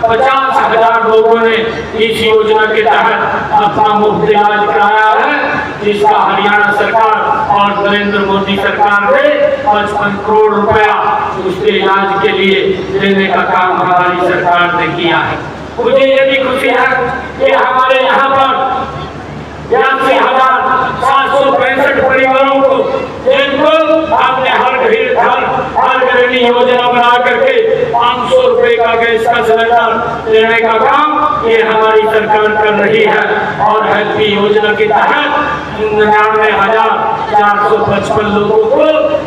50,000 लोगों ने इस योजना के तहत अपना मुफ्त इलाज कराया है, जिसका हरियाणा सरकार और नरेंद्र मोदी सरकार ने 55 करोड़ रुपया उसके इलाज के लिए देने का काम हमारी सरकार ने किया है। मुझे ये भी खुशी है कि हमारे यहाँ पर 82,765 परिवारों को, जिनको आपने हर गृहिणी योजना बना करके 500 रुपए का गैस का सिलेंडर देने का काम ये हमारी सरकार कर रही है। और हैप्पी योजना के तहत 99,455 लोगों को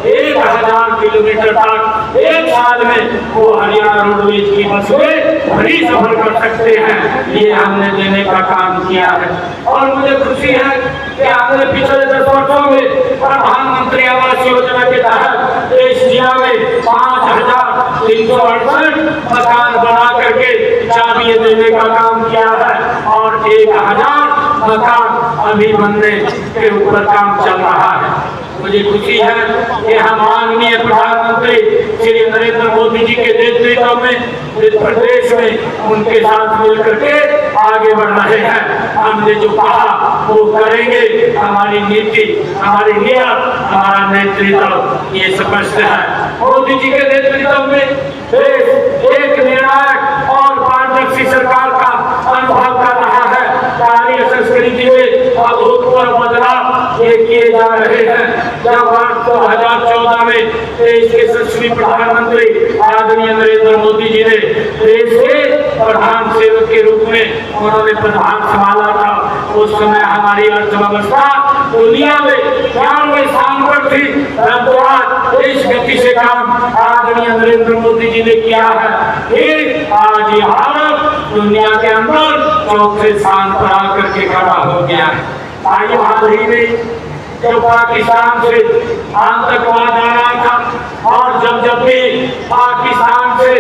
1,000 किलोमीटर तक एक साल में वो हरियाणा रोडवेज की बस में फ्री सफर कर सकते हैं, ये हमने देने का काम किया है। और मुझे खुशी है कि हमने पिछले 10 वर्षों में प्रधानमंत्री आवास योजना के तहत देश जिला में 5,368 मकान बना करके चाबियां देने का काम किया है और 1,000 मकान अभी बनने के ऊपर काम चल रहा है। मुझे खुशी है कि हम माननीय प्रधानमंत्री श्री नरेंद्र मोदी जी के नेतृत्व में इस प्रदेश में उनके साथ मिलकर के आगे बढ़ रहे हैं। हमने जो कहा वो करेंगे, हमारी नीति, हमारी नीयत, हमारा नेतृत्व ये स्पष्ट है। मोदी जी के नेतृत्व में देश एक निर्णायक और पारदर्शी सरकार का अनुभव कर रहा है। कार्य संस्कृति में अभूतपूर्व बदलाव ये किए जा रहे हैं। जब वर्ष 2014 में देश के यशस्वी प्रधानमंत्री आदरणीय नरेंद्र मोदी जी ने देश के प्रधान सेवक के रूप में उन्होंने प्रधान संभाला था, उस समय हमारी अर्थव्यवस्था दुनिया में 92वें स्थान पर थी। इस गति से काम आदरणीय नरेंद्र मोदी जी ने किया है। फिर आज ये भारत दुनिया के अंदर 4थे स्थान पर आकर के खड़ा हो गया है। आइए हाल ही में जो पाकिस्तान से आतंकवाद आ रहा था और जब भी पाकिस्तान से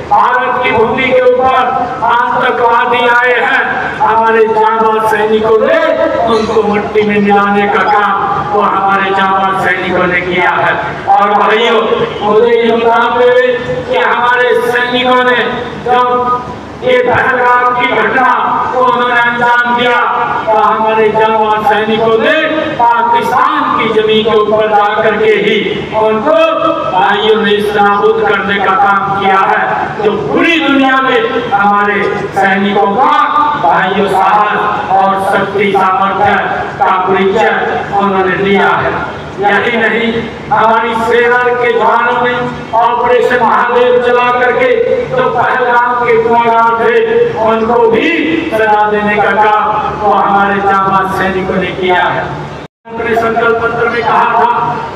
भारत की भूमि के ऊपर आतंकवादी आए हैं, हमारे जांबाज सैनिकों ने उनको मिट्टी में मिलाने का काम वो हमारे जांबाज सैनिकों ने किया है। और भाइयों, मुझे ये बताते हुए कि हमारे सैनिकों ने जब ये पहलगाम की घटना को उन्होंने अंजाम दिया तो हमारे जांबाज सैनिकों ने पाकिस्तान की जमीन के ऊपर जाकर के ही उनको भाइयों ने नाबूद करने का काम किया है। जो पूरी दुनिया में हमारे सैनिकों का भाइयों साहस और शक्ति सामर्थ्य का परिचय उन्होंने दिया है। यही नहीं, हमारी सेना के जवानों ने ऑपरेशन महादेव चला करके जो पहलगाम के गुनाहगार थे उनको भी सजा देने का काम वो हमारे जांबाज सैनिकों ने किया है। अपने संकल्प पत्र में कहा था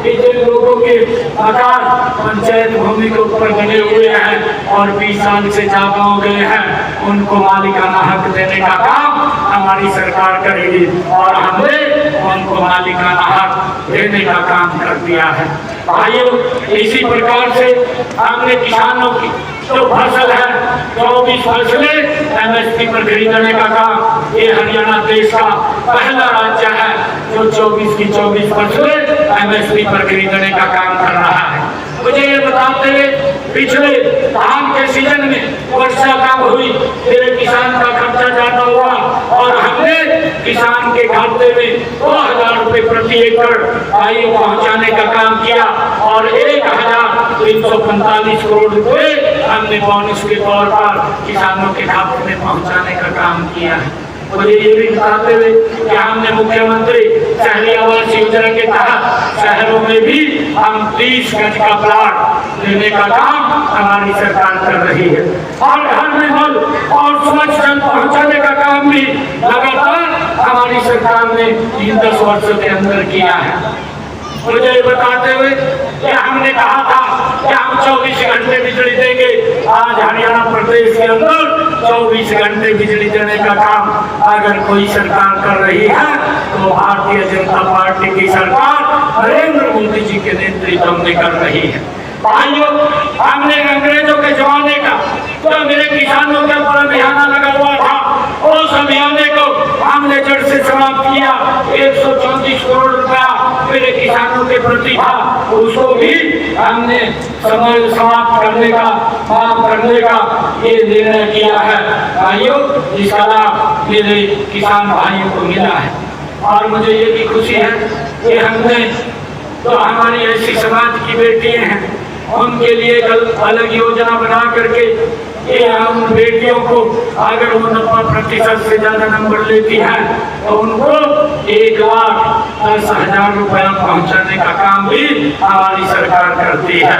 कि जिन लोगों के मकान पंचायत भूमि के ऊपर बने हुए हैं और 20 साल से ज्यादा हो गए हैं, उनको मालिकाना हक देने का काम हमारी सरकार करेगी और हमने उनको मालिकाना हक देने का काम कर दिया है। भाइयों, इसी प्रकार से हमने किसानों की जो फसल है 24 फसलें MSP पर खरीदने का काम, ये हरियाणा देश का पहला राज्य है जो 24 की 24 फसलें MSP पर खरीदने का काम कर रहा है। मुझे ये बताते हुए पिछले धान के सीजन में वर्षा कम हुई, मेरे किसान का खर्चा ज्यादा हुआ और हमने किसान के खाते में 2,000 रुपए प्रति एकड़ आयु पहुंचाने का काम किया और 1,345 करोड़ रुपए हमने बोनस के तौर पर किसानों के खाते में पहुंचाने का काम किया है। मुझे ये भी बताते हुए कि हमने मुख्यमंत्री शहरी आवास योजना के तहत शहरों में भी हम 30 गज का प्लाट देने का काम हमारी सरकार कर रही है। और घर में नल और स्वच्छ जल पहुंचाने का काम भी लगातार हमारी सरकार ने इन 10 वर्षों के अंदर किया है। मुझे बताते हुए कि हमने कहा था कि हम 24 घंटे बिजली देंगे। आज हरियाणा प्रदेश के अंदर 24 घंटे बिजली देने का काम अगर कोई सरकार कर रही है तो भारतीय जनता पार्टी की सरकार नरेंद्र मोदी जी के नेतृत्व में कर रही है। भाइयों, हमने अंग्रेजों के जमाने का जो मेरे किसानों के ऊपर अभियान लगा हुआ था, उस अभियान को हमने जड़ से समाप्त किया। 134 करोड़ रुपया मेरे किसानों के प्रति था उसको भी हमने समाप्त करने का, माफ करने का ये निर्णय किया है। भाइयों, इसका लाभ मेरे किसान भाइयों को मिला है और मुझे ये भी खुशी है कि हमने तो हमारी ऐसी समाज की बेटियां हैं उनके लिए अलग योजना बना करके ये हम बेटियों को अगर वो 90% से ज्यादा नंबर लेती हैं तो उनको 1,10,000 रुपया पहुंचाने का काम भी हमारी सरकार करती है।